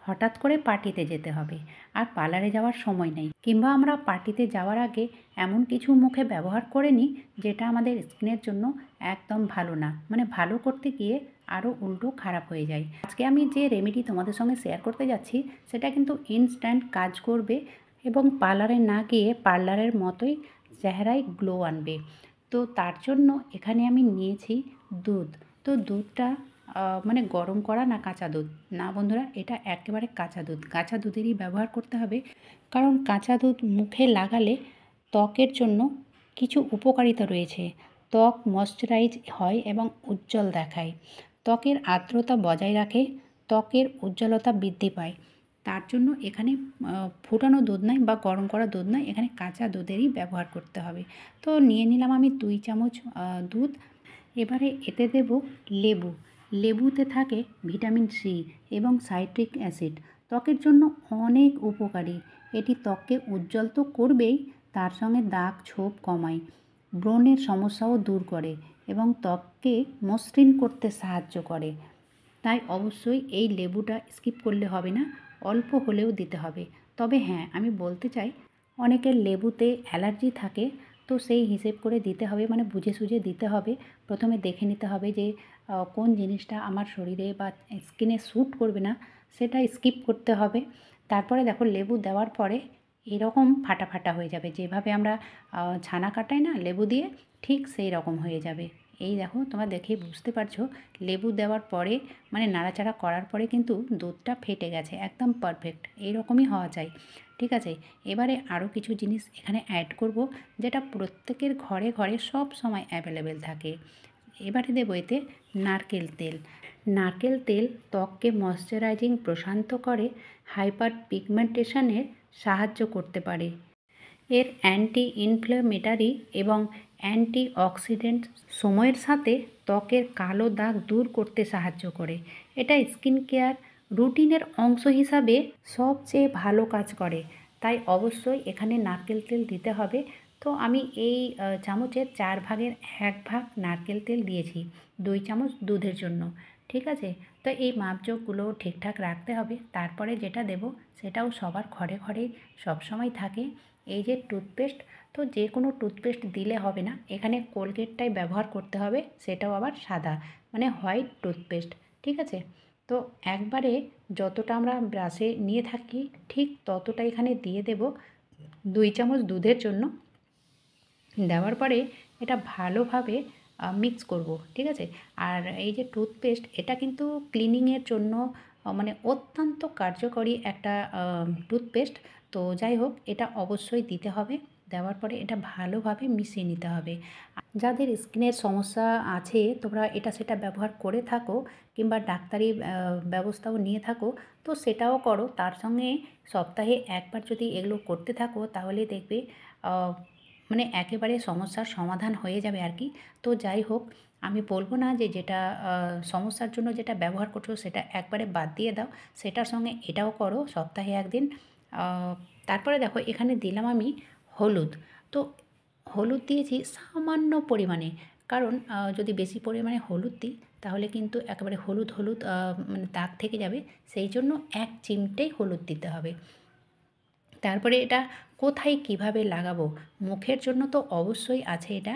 হঠাৎ করে পার্টিতে যেতে হবে আর পার্লারে যাওয়ার সময় নেই, কিংবা আমরা পার্টিতে যাওয়ার আগে এমন কিছু মুখে ব্যবহার করে নিই যেটা আমাদের স্কিনের জন্য একদম ভালো না, মানে ভালো করতে গিয়ে আরও উল্টো খারাপ হয়ে যায়। আজকে আমি যে রেমেডি তোমাদের সঙ্গে শেয়ার করতে যাচ্ছি সেটা কিন্তু ইনস্ট্যান্ট কাজ করবে এবং পার্লারে না গিয়ে পার্লারের মতোই চেহারায় গ্লো আনবে। তো তার জন্য এখানে আমি নিয়েছি দুধ। তো দুধটা মানে গরম করা না কাঁচা দুধ, না বন্ধুরা, এটা একেবারে কাঁচা দুধ। কাঁচা দুধেরই ব্যবহার করতে হবে, কারণ কাঁচা দুধ মুখে লাগালে ত্বকের জন্য কিছু উপকারিতা রয়েছে। ত্বক ময়শ্চারাইজ হয় এবং উজ্জ্বল দেখায়, ত্বকের আর্দ্রতা বজায় রাখে, ত্বকের উজ্জ্বলতা বৃদ্ধি পায়। তার জন্য এখানে ফুটানো দুধ নয় বা গরম করা দুধ নয়, এখানে কাঁচা দুধেরই ব্যবহার করতে হবে। তো নিয়ে নিলাম আমি 2 চামচ দুধ। এবারে এতে দেব লেবু। লেবুতে থাকে ভিটামিন সি এবং সাইট্রিক অ্যাসিড, ত্বকের জন্য অনেক উপকারী। এটি ত্বককে উজ্জ্বল তো করবেই, তার সঙ্গে দাগ ছোপ কমায়, ব্রণের সমস্যাও দূর করে এবং ত্বককে মসৃণ করতে সাহায্য করে। তাই অবশ্যই এই লেবুটা স্কিপ করলে হবে না, অল্প হলেও দিতে হবে। তবে হ্যাঁ, আমি বলতে চাই অনেকের লেবুতে অ্যালার্জি থাকে, তো সেই হিসেব করে দিতে হবে, মানে বুঝে সুঝে দিতে হবে। প্রথমে দেখে নিতে হবে যে কোন জিনিসটা আমার শরীরে বা স্কিনে স্যুট করবে না, সেটা স্কিপ করতে হবে। তারপরে দেখো লেবু দেওয়ার পরে এরকম ফাটা ফাটা হয়ে যাবে, যেভাবে আমরা ছানা কাটাই না লেবু দিয়ে, ঠিক সেই রকম হয়ে যাবে। এই দেখো, তোমরা দেখেই বুঝতে পারছো লেবু দেওয়ার পরে মানে নাড়াচাড়া করার পরে কিন্তু দুধটা ফেটে গেছে, একদম পারফেক্ট এইরকমই হওয়া চাই। ঠিক আছে, এবারে আরও কিছু জিনিস এখানে অ্যাড করব, যেটা প্রত্যেকের ঘরে ঘরে সব সময় অ্যাভেলেবেল থাকে। এবারে দেবো এতে নারকেল তেল। নারকেল তেল ত্বককে ময়শ্চারাইজিং প্রশান্ত করে, হাইপার পিগমেন্টেশনের সাহায্য করতে পারে। এর অ্যান্টি ইনফ্ল্যামেটারি এবং অ্যান্টি অক্সিডেন্ট সময়ের সাথে ত্বকের কালো দাগ দূর করতে সাহায্য করে। এটা স্কিন কেয়ার রুটিনের অংশ হিসাবে সবচেয়ে ভালো কাজ করে, তাই অবশ্যই এখানে নারকেল তেল দিতে হবে। তো আমি এই চামচের 4 ভাগের 1 ভাগ নারকেল তেল দিয়েছি 2 চামচ দুধের জন্য। ঠিক আছে, তো এই মাপজোকগুলো ঠিকঠাক রাখতে হবে। তারপরে যেটা দেব সেটাও সবার ঘরে ঘরেই সবসময় থাকে, এই যে টুথপেস্ট। তো যে কোনো টুথপেস্ট দিলে হবে না, এখানে কোলগেটটাই ব্যবহার করতে হবে, সেটাও আবার সাদা, মানে হোয়াইট টুথপেস্ট। ঠিক আছে, তো একবারে যতটা আমরা ব্রাশে নিয়ে থাকি ঠিক ততটা এখানে দিয়ে দেব 2 চামচ দুধের জন্য। দেওয়ার পরে এটা ভালোভাবে মিক্স করব। ঠিক আছে, আর এই যে টুথপেস্ট, এটা কিন্তু ক্লিনিংয়ের জন্য মানে অত্যন্ত কার্যকরী একটা টুথপেস্ট। তো যাই হোক, এটা অবশ্যই দিতে হবে। দেওয়ার পরে এটা ভালোভাবে মিশিয়ে নিতে হবে। যাদের স্কিনের সমস্যা আছে, তোমরা এটা সেটা ব্যবহার করে থাকো কিংবা ডাক্তারি ব্যবস্থাও নিয়ে থাকো, তো সেটাও করো। তার সঙ্গে সপ্তাহে একবার যদি এগুলো করতে থাকো তাহলে দেখবে মানে একেবারে সমস্যার সমাধান হয়ে যাবে আর কি। তো যাই হোক, আমি বলবো না যে যেটা সমস্যার জন্য যেটা ব্যবহার করছো সেটা একবারে বাদ দিয়ে দাও, সেটার সঙ্গে এটাও করো সপ্তাহে একদিন। তারপরে দেখো এখানে দিলাম আমি হলুদ। তো হলুদ দিয়েছি সামান্য পরিমাণে, কারণ যদি বেশি পরিমাণে হলুদ দিই তাহলে কিন্তু একেবারে হলুদ হলুদ মানে দাগ থেকে যাবে, সেই জন্য 1 চিমটেই হলুদ দিতে হবে। তারপরে এটা কোথায় কিভাবে লাগাবো, মুখের জন্য তো অবশ্যই আছে এটা,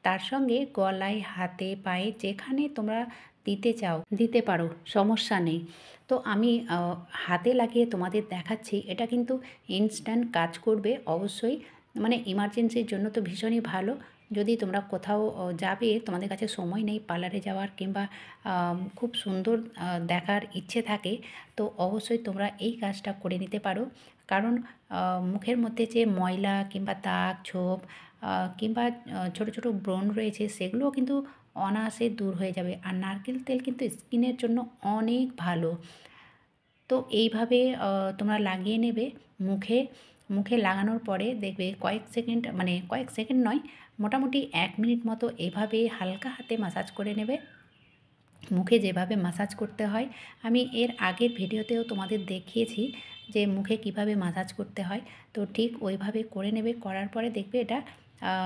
তার সঙ্গে গলায়, হাতে, পায়ে যেখানে তোমরা দিতে চাও দিতে পারো, সমস্যা নেই। তো আমি হাতে লাগিয়ে তোমাদের দেখাচ্ছি, এটা কিন্তু ইনস্ট্যান্ট কাজ করবে অবশ্যই, মানে ইমার্জেন্সির জন্য তো ভীষণই ভালো। যদি তোমরা কোথাও যাবে, তোমাদের কাছে সময় নেই পার্লারে যাওয়ার কিংবা খুব সুন্দর দেখার ইচ্ছে থাকে, তো অবশ্যই তোমরা এই কাজটা করে নিতে পারো। কারণ মুখের মধ্যে যে ময়লা কিংবা দাগ ছোপ কিংবা ছোটো ছোটো ব্রণ রয়েছে সেগুলোও কিন্তু অনায়াসে দূর হয়ে যাবে। আর নারকেল তেল কিন্তু স্কিনের জন্য অনেক ভালো। তো এইভাবে তোমরা লাগিয়ে নেবে মুখে। মুখে লাগানোর পরে দেখবে কয়েক সেকেন্ড, মানে কয়েক সেকেন্ড নয়, মোটামুটি 1 মিনিট মতো এভাবে হালকা হাতে ম্যাসাজ করে নেবে। মুখে যেভাবে ম্যাসাজ করতে হয় আমি এর আগের ভিডিওতেও তোমাদের দেখিয়েছি যে মুখে কিভাবে ম্যাসাজ করতে হয়, তো ঠিক ওইভাবে করে নেবে। করার পরে দেখবে এটা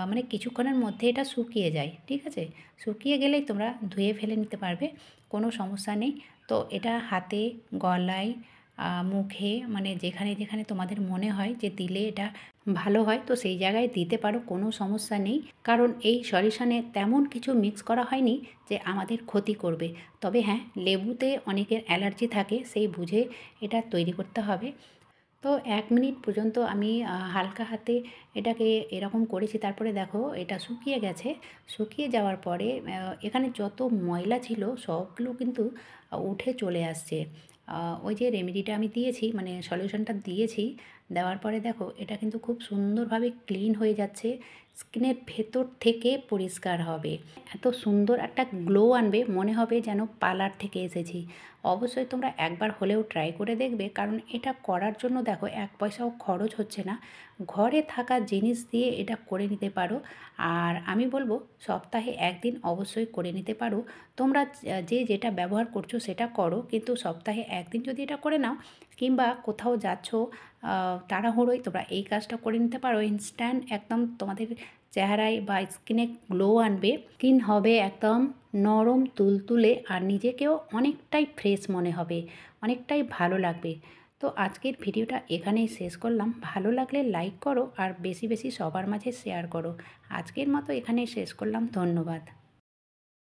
মানে কিছুক্ষণের মধ্যে এটা শুকিয়ে যায়। ঠিক আছে, শুকিয়ে গেলেই তোমরা ধুয়ে ফেলে নিতে পারবে, কোনো সমস্যা নেই। তো এটা হাতে, গলায়, মুখে মানে যেখানে যেখানে তোমাদের মনে হয় যে দিলে এটা ভালো হয় তো সেই জায়গায় দিতে পারো, কোনো সমস্যা নেই। কারণ এই সলিউশনে তেমন কিছু মিক্স করা হয়নি যে আমাদের ক্ষতি করবে। তবে হ্যাঁ, লেবুতে অনেকের অ্যালার্জি থাকে, সেই বুঝে এটা তৈরি করতে হবে। তো 1 মিনিট পর্যন্ত আমি হালকা হাতে এটাকে এরকম করেছি। তারপরে দেখো এটা শুকিয়ে গেছে। শুকিয়ে যাওয়ার পরে এখানে যত ময়লা ছিল সবগুলো কিন্তু উঠে চলে আসছে। ওই যে রেমেডিটা আমি দিয়েছি মানে সলিউশনটা দিয়েছি, দেওয়ার পরে দেখো এটা কিন্তু খুব সুন্দরভাবে ক্লিন হয়ে যাচ্ছে। স্কিনের ভেতর থেকে পরিষ্কার হবে। এত সুন্দর একটা গ্লো আনবে, মনে হবে যেন পার্লার থেকে এসেছি। অবশ্যই তোমরা একবার হলেও ট্রাই করে দেখবে, কারণ এটা করার জন্য দেখো 1 পয়সাও খরচ হচ্ছে না। ঘরে থাকা জিনিস দিয়ে এটা করে নিতে পারো। আর আমি বলবো সপ্তাহে 1 দিন অবশ্যই করে নিতে পারো। তোমরা যে যেটা ব্যবহার করছো সেটা করো, কিন্তু সপ্তাহে 1 দিন যদি এটা করে নাও, কিংবা কোথাও যাচ্ছ তাড়াহুড়োয়, তোমরা এই কাজটা করে নিতে পারো। ইনস্ট্যান্ট একদম তোমাদের চেহারায় বা স্কিনে গ্লো আনবে। স্কিন হবে একদম নরম তুলতুলে, আর নিজেকেও অনেকটাই ফ্রেশ মনে হবে, অনেকটাই ভালো লাগবে। তো আজকের ভিডিওটা এখানেই শেষ করলাম। ভালো লাগলে লাইক করো আর বেশি বেশি সবার মাঝে শেয়ার করো। আজকের মতো এখানেই শেষ করলাম। ধন্যবাদ।